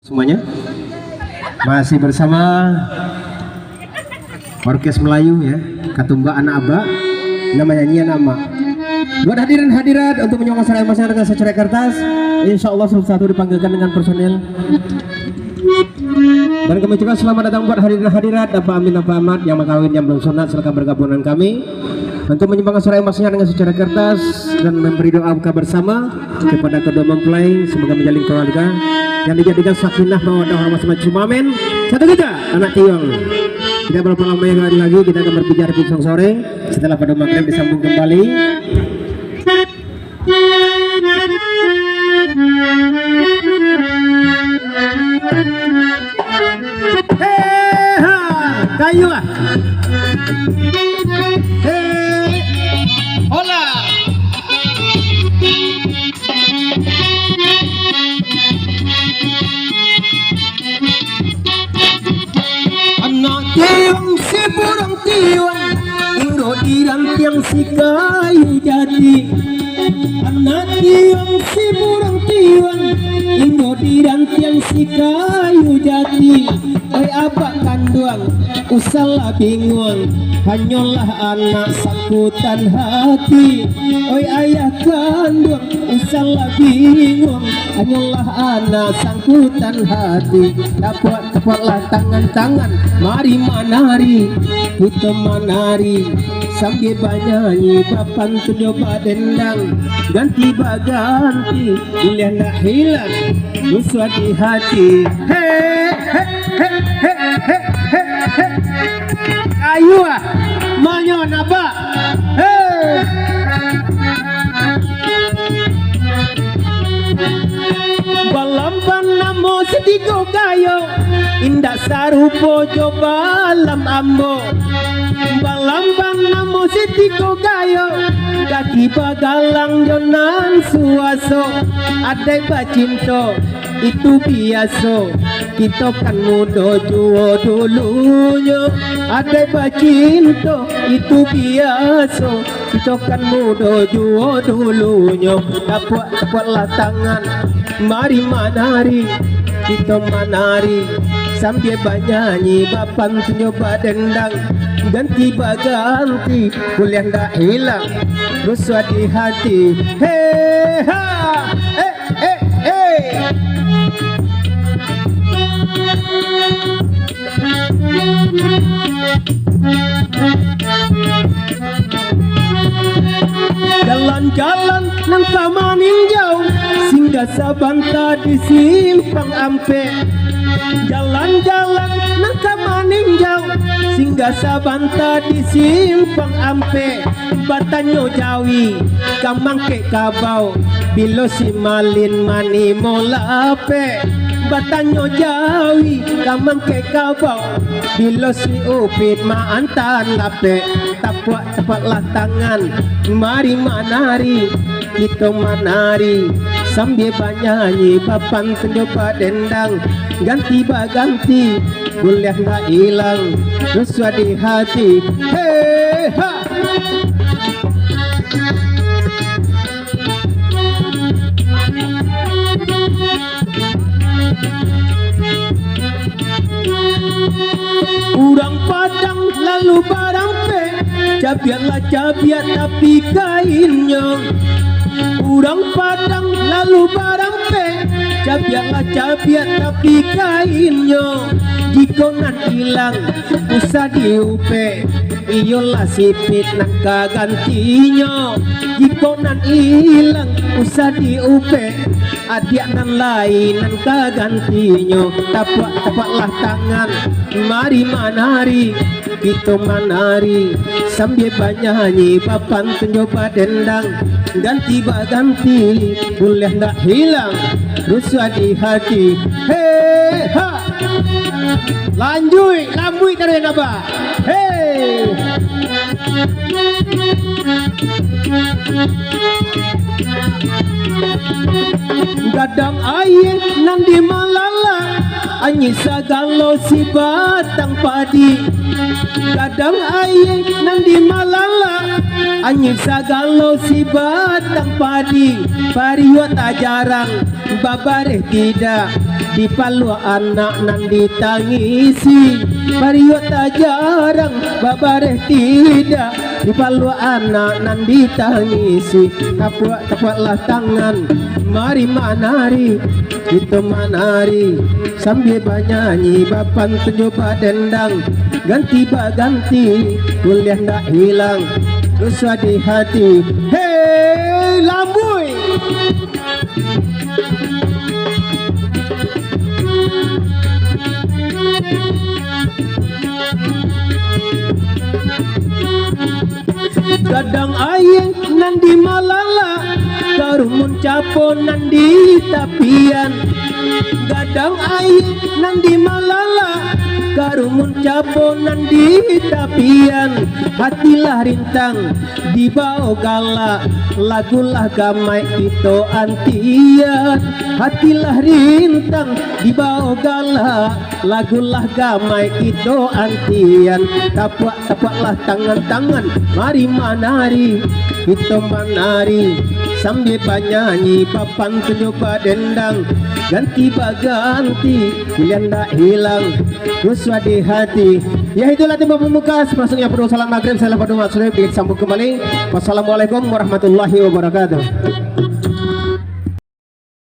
Semuanya masih bersama Orkes Melayu ya, Katumba Anak Aba, nama nyanyian nama. Buat hadirin hadirat untuk menyongsong saran masyarakat dengan secari kertas, insya Allah satu dipanggilkan dengan personel. Dan kami juga selamat datang buat hadirin hadirat, apa amin apa amat yang makawin yang belum sunat serta bergabung dengan kami untuk menyumbangkan suara emasnya dengan secara kertas dan memberi doa buka bersama kepada kedua mempelai, semoga menjalin keluarga yang dijadikan sakinah mawaddah warahmah semacam amin. Satu kita anak tiang. Tidak berapa lama yang lagi kita akan berbicara di sore setelah pada maghrib disambung kembali. Kayu ah. Hola. Anak tiang si burung tiang, ingro dirang tiang si kayu jati. Anak tiang si burung tiang, ingro dirang tiang si kayu jati. Oi abak kanduang, usahlah bingung, hanyalah anak sangkutan hati. Oi ayah kanduang, usahlah bingung, hanyalah anak sangkutan hati. Dapatlah tangan-tangan, mari menari, kita menari sambil bernyanyi, papan coba dendang, ganti baganti, kuliah nak hilang, musuh di hati. Ayo ah, manyo napa? Balamban namo setigo gayo, indah sarupo coba lam ambo. Balamban namo setigo gayo, kaki bagalang jonan suaso, adai bacinto itu biasa. Kita kan muda juo dulunya, ada bacinto itu biasa. Kita kan muda juo dulunya. Dapatlah tangan, mari menari, kita menari sambil bernyanyi, bapan nyoba dendang, ganti baganti, kuliah ndak hilang, rusuh di hati. Hey ha, jalan-jalan nang taman ninjau, singgah sabanta di simpang ampe. Jalan-jalan nang taman ninjau, singgah sabanta di simpang ampe. Batanyo jawi, kamangke kabau, bilo si malin mani molape. Batanyo jawi, kamangke kabau, bilo si upit maantan lape. Tapatlah tangan, mari menari, kita menari sambil bernyanyi, papan coba dendang, ganti baganti, kuliah ndak hilang, rusuh di hati. Hey ha. Urang Padang lalu barang pe, cabiatlah cabiat tapi kainnya. Urang Padang lalu barang pe, cabiatlah cabiat tapi kainnya. Jika nan hilang usah diupe, iyalah sipit nak gantinya. Jika nan hilang usah diupe, adik nan lain nan gantinya. Tapatlah tangan, mari menari, kita menari sambil bernyanyi, papan nyoba dendang, ganti baganti, kuliah ndak hilang, rusuh di hati. Hey ha, lanjut lambui karen apa? Hey. Gadang air nang di malala, anyi sagalo si batang padi. Gadang air nang di malala, anyi sagalo si batang padi. Pariwa tak jarang, babareh tidak, di palu anak nan ditangisi Mario tak jarang babareh tidak di palu anak nan ditangisi tapuaklah tangan mari menari itu menari sambil bernyanyi bapan tunjuk dendang ganti baganti kuliah ndak hilang dosa di hati hei lambui gadang ayeng nan di malala karumun capo nan di tapian gadang ayeng nan di malala karumun capo nan di tapian hatilah rintang di bawah galak lagulah gamai itu antian hatilah rintang di bawah galak lagulah gamai itu antian tapaklah tangan-tangan mari menari itu menari sambil bernyanyi papan tunjuk dendang ganti baganti kuliah ndak hilang ruswa di hati. Ya itulah tim pembuka masuknya perlu salam maghrib saya lepas doa maghrib disambung kembali. Wassalamualaikum warahmatullahi wabarakatuh.